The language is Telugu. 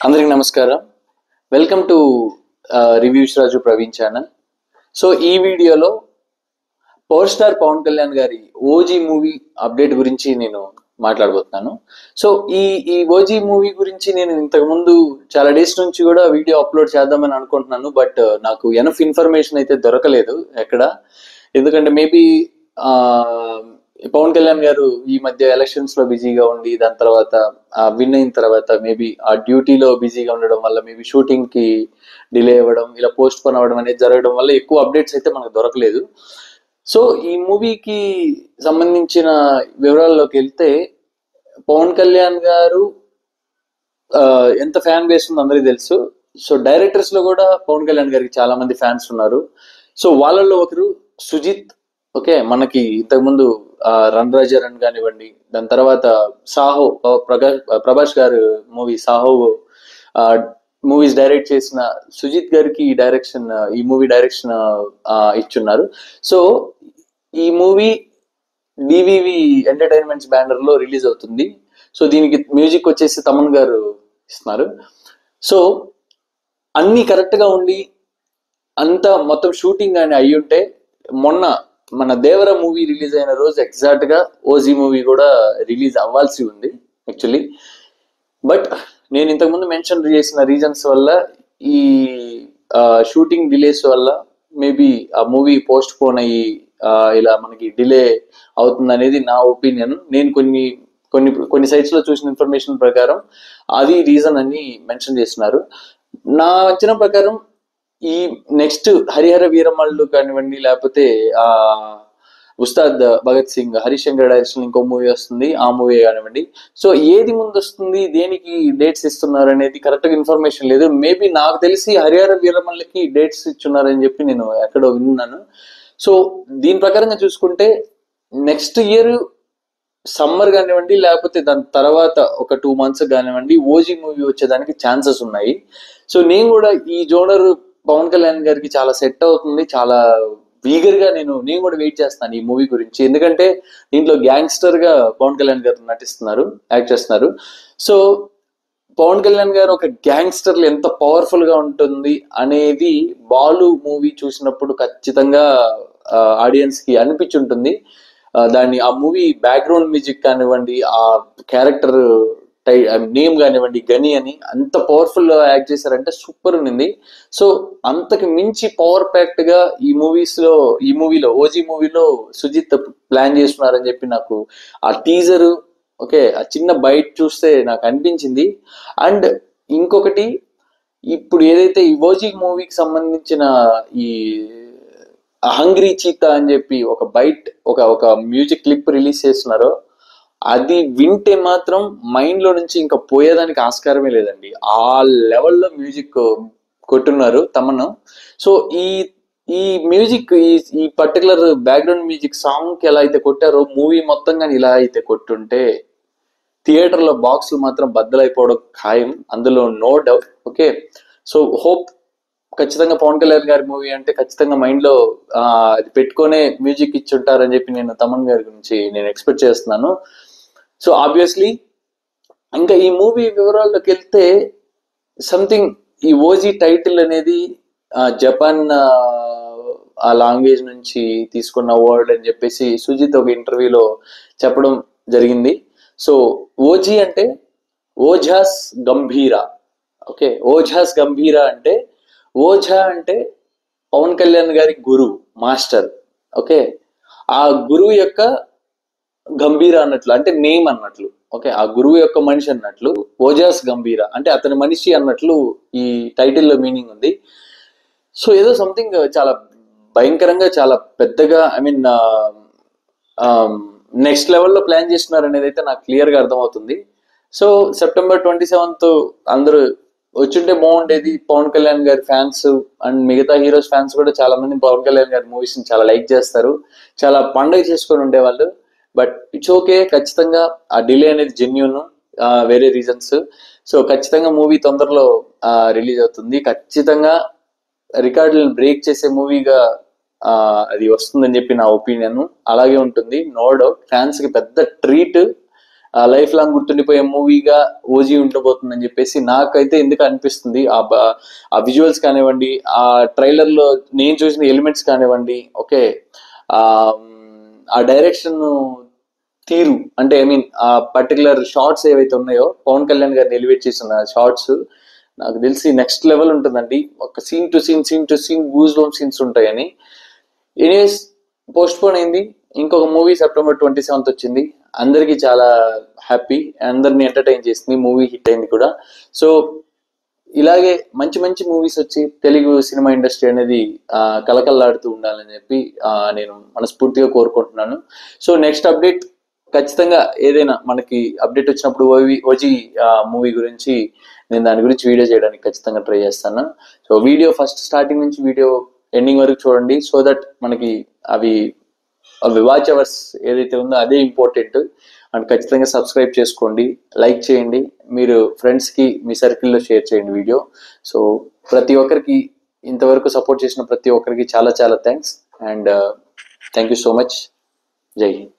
అందరికి నమస్కారం. వెల్కమ్ టు రివ్యూస్ రాజు ప్రవీణ్ ఛానల్. సో ఈ వీడియోలో పవర్ స్టార్ పవన్ కళ్యాణ్ గారి ఓజీ మూవీ అప్డేట్ గురించి నేను మాట్లాడబోతున్నాను. సో ఈ ఓజీ మూవీ గురించి నేను ఇంతకు ముందు చాలా డేస్ నుంచి కూడా వీడియో అప్లోడ్ చేద్దామని అనుకుంటున్నాను. బట్ నాకు ఎనఫ్ ఇన్ఫర్మేషన్ అయితే దొరకలేదు ఎక్కడ. ఎందుకంటే మేబీ పవన్ కళ్యాణ్ గారు ఈ మధ్య ఎలక్షన్స్ లో బిజీగా ఉండి దాని తర్వాత విన్ అయిన తర్వాత మేబీ ఆ డ్యూటీలో బిజీగా ఉండడం వల్ల మేబీ షూటింగ్ కి డిలే అవ్వడం, ఇలా పోస్ట్ పోన్ అవ్వడం అనేది జరగడం వల్ల ఎక్కువ అప్డేట్స్ అయితే మనకు దొరకలేదు. సో ఈ మూవీకి సంబంధించిన వివరాల్లోకి వెళ్తే, పవన్ కళ్యాణ్ గారు ఎంత ఫ్యాన్ బేస్ ఉందో అందరికీ తెలుసు. సో డైరెక్టర్స్ లో కూడా పవన్ కళ్యాణ్ గారికి చాలా మంది ఫ్యాన్స్ ఉన్నారు. సో వాళ్ళల్లో ఒకరు సుజిత్. ఓకే, మనకి ఇంతకుముందు రన్ రాజా రన్ కానివ్వండి, దాని తర్వాత సాహో, ప్రభాస్ గారు మూవీ సాహో మూవీస్ డైరెక్ట్ చేసిన సుజిత్ గారికి ఈ మూవీ డైరెక్షన్ ఇచ్చున్నారు. సో ఈ మూవీ డివివి ఎంటర్టైన్మెంట్స్ బ్యానర్ లో రిలీజ్ అవుతుంది. సో దీనికి మ్యూజిక్ వచ్చేసి తమన్ గారు ఇస్తున్నారు. సో అన్ని కరెక్ట్ గా ఉండి అంతా మొత్తం షూటింగ్ అని అయ్యి ఉంటే, మొన్న మన దేవర మూవీ రిలీజ్ అయిన రోజు ఎగ్జాక్ట్ గా ఓజీ మూవీ కూడా రిలీజ్ అవ్వాల్సి ఉంది యాక్చువల్లీ. బట్ నేను ఇంతకుముందు మెన్షన్ చేసిన రీజన్స్ వల్ల, ఈ షూటింగ్ డిలేస్ వల్ల మేబీ ఆ మూవీ పోస్ట్ పోన్ అయ్యి ఇలా మనకి డిలే అవుతుంది అనేది నా ఒపీనియన్. నేను కొన్ని సైట్స్ లో చూసిన ఇన్ఫర్మేషన్ ప్రకారం అది రీజన్ అని మెన్షన్ చేస్తున్నారు. నా అంచనా ప్రకారం ఈ నెక్స్ట్ హరిహర వీరమల్లు కానివ్వండి, లేకపోతే ఉస్తాద్ భగత్ సింగ్ హరిశంకర్ డైరెక్షన్ ఇంకో మూవీ వస్తుంది, ఆ మూవీ కానివ్వండి. సో ఏది ముందు వస్తుంది, దేనికి డేట్స్ ఇస్తున్నారు అనేది కరెక్ట్ గా ఇన్ఫర్మేషన్ లేదు. మేబీ నాకు తెలిసి హరిహర వీరమల్లుకి డేట్స్ ఇచ్చున్నారని చెప్పి నేను ఎక్కడో విన్నాను. సో దీని ప్రకారంగా చూసుకుంటే నెక్స్ట్ ఇయర్ సమ్మర్ కానివ్వండి, లేకపోతే దాని తర్వాత ఒక 2 months కానివ్వండి, ఓజీ మూవీ వచ్చేదానికి ఛాన్సెస్ ఉన్నాయి. సో నేను కూడా ఈ జోనర్ పవన్ కళ్యాణ్ గారికి చాలా సెట్ అవుతుంది. చాలా ఈగర్ గా నేను కూడా వెయిట్ చేస్తాను ఈ మూవీ గురించి. ఎందుకంటే దీంట్లో గ్యాంగ్స్టర్ గా పవన్ కళ్యాణ్ గారు యాక్ట్ చేస్తున్నారు. సో పవన్ కళ్యాణ్ గారు ఒక గ్యాంగ్స్టర్ ఎంత పవర్ఫుల్ గా ఉంటుంది అనేది బాలు మూవీ చూసినప్పుడు ఖచ్చితంగా ఆడియన్స్ కి అనిపించుంటుంది. ఆ మూవీ బ్యాక్గ్రౌండ్ మ్యూజిక్ కానివ్వండి, ఆ క్యారెక్టర్ నేమ్ కానివ్వండి, గని అని అంత పవర్ఫుల్ యాక్ట్ చేశారంటే సూపర్ ఉంది. సో అంతకు మించి పవర్ ప్యాక్ట్ గా ఈ మూవీలో ఓజీ మూవీలో సుజిత్ ప్లాన్ చేస్తున్నారని చెప్పి నాకు ఆ టీజరు, ఓకే, ఆ చిన్న బైట్ చూస్తే నాకు అనిపించింది. అండ్ ఇంకొకటి, ఇప్పుడు ఏదైతే ఈ ఓజీ మూవీకి సంబంధించిన ఈ హంగ్రీ చీతా అని చెప్పి ఒక బైట్ ఒక మ్యూజిక్ క్లిప్ రిలీజ్ చేస్తున్నారో, అది వింటే మాత్రం మైండ్ లో నుంచి ఇంకా పోయేదానికి ఆస్కారమే లేదండి. ఆ లెవెల్లో మ్యూజిక్ కొట్టున్నారు తమను. సో ఈ మ్యూజిక్ ఈ పర్టికులర్ బ్యాక్గ్రౌండ్ మ్యూజిక్ సాంగ్ కి ఎలా అయితే కొట్టారో, మూవీ మొత్తం కానీ ఇలా అయితే కొట్టుంటే థియేటర్ లో బాక్సులు మాత్రం బద్దలైపోవడం ఖాయం, అందులో no doubt. Okay, so hope ఖచ్చితంగా పవన్ కళ్యాణ్ గారి మూవీ అంటే ఖచ్చితంగా మైండ్ లో అది పెట్టుకునే మ్యూజిక్ ఇచ్చి ఉంటారని చెప్పి నేను తమన్ గారి గురించి నేను ఎక్స్పెక్ట్ చేస్తున్నాను. సో ఆబ్వియస్లీ ఇంకా ఈ మూవీ వివరాల్లోకి వెళ్తే, సంథింగ్ ఈ ఓజీ టైటిల్ అనేది జపాన్ ఆ లాంగ్వేజ్ నుంచి తీసుకున్న వర్డ్ అని చెప్పేసి సుజిత్ ఒక ఇంటర్వ్యూలో చెప్పడం జరిగింది. సో ఓజీ అంటే ఓఝాస్ గంభీరా. ఓకే, ఓఝాస్ గంభీరా అంటే, ఓఝా అంటే పవన్ కళ్యాణ్ గారి గురువు, మాస్టర్. ఓకే, ఆ గురువు యొక్క గంభీర అన్నట్లు, అంటే నేమ్ అన్నట్లు. ఓకే, ఆ గురువు యొక్క మనిషి అన్నట్లు ఓజాస్ గంభీర అంటే అతని మనిషి అన్నట్లు ఈ టైటిల్లో మీనింగ్ ఉంది. సో ఏదో సంథింగ్ చాలా భయంకరంగా, చాలా పెద్దగా, ఐ మీన్ నెక్స్ట్ లెవెల్లో ప్లాన్ చేస్తున్నారు అనేది అయితే నాకు క్లియర్ గా అర్థమవుతుంది. సో September 27th అందరూ వచ్చుంటే బాగుండేది. పవన్ కళ్యాణ్ గారి ఫ్యాన్స్ అండ్ మిగతా హీరోస్ ఫ్యాన్స్ కూడా చాలా మంది పవన్ కళ్యాణ్ గారి మూవీస్ ని చాలా లైక్ చేస్తారు, చాలా పండుగ చేసుకొని ఉండేవాళ్ళు. బట్ ఇట్స్ ఓకే, ఖచ్చితంగా ఆ డిలే అనేది జెన్యూన్, వేరే రీజన్స్. సో ఖచ్చితంగా మూవీ తొందరలో రిలీజ్ అవుతుంది. ఖచ్చితంగా రికార్డులను బ్రేక్ చేసే మూవీగా అది వస్తుందని చెప్పి నా ఒపీనియన్. అలాగే ఉంటుంది, నో డౌట్. ఫ్యాన్స్ కి పెద్ద ట్రీట్. లైఫ్ లాంగ్ గుర్తుండిపోయే మూవీగా ఓజీ ఉండబోతుందని చెప్పేసి నాకైతే ఎందుకు అనిపిస్తుంది. ఆ విజువల్స్ కానివ్వండి, ఆ ట్రైలర్ లో నేను చూసిన ఎలిమెంట్స్ కానివ్వండి, ఓకే, ఆ ఆ డైరెక్షన్ తీరు అంటే ఐ మీన్ ఆ పర్టికులర్ షార్ట్స్ ఏవైతే ఉన్నాయో పవన్ కళ్యాణ్ గారిని ఎలివేట్ చేసిన షార్ట్స్ నాకు తెలిసి నెక్స్ట్ లెవెల్ ఉంటుందండి. ఒక సీన్ గూస్ బంప్ సీన్స్ ఉంటాయని. ఎనీవేస్, పోస్ట్ పోన్ అయింది. ఇంకొక మూవీ September 27 వచ్చింది. అందరికి చాలా హ్యాపీ, అందరిని ఎంటర్టైన్ చేసింది, మూవీ హిట్ అయింది కూడా. సో ఇలాగే మంచి మంచి మూవీస్ వచ్చి తెలుగు సినిమా ఇండస్ట్రీ అనేది కలకల్లాడుతూ ఉండాలని చెప్పి నేను మనస్ఫూర్తిగా కోరుకుంటున్నాను. సో నెక్స్ట్ అప్డేట్ ఖచ్చితంగా ఏదైనా మనకి అప్డేట్ వచ్చినప్పుడు ఓజీ మూవీ గురించి నేను దాని గురించి వీడియో చేయడానికి ఖచ్చితంగా ట్రై చేస్తాను. సో వీడియో ఫస్ట్ స్టార్టింగ్ నుంచి వీడియో ఎండింగ్ వరకు చూడండి. సో దట్ మనకి అవి వాచ్ అవర్స్ ఏదైతే ఉందో అదే ఇంపార్టెంట్. అండ్ ఖచ్చితంగా సబ్స్క్రైబ్ చేసుకోండి, లైక్ చేయండి, మీరు ఫ్రెండ్స్కి మీ సర్కిల్లో షేర్ చేయండి వీడియో. సో ప్రతి ఒక్కరికి ఇంతవరకు సపోర్ట్ చేసిన ప్రతి ఒక్కరికి చాలా చాలా thanks. And thank you so much. జై హింద్.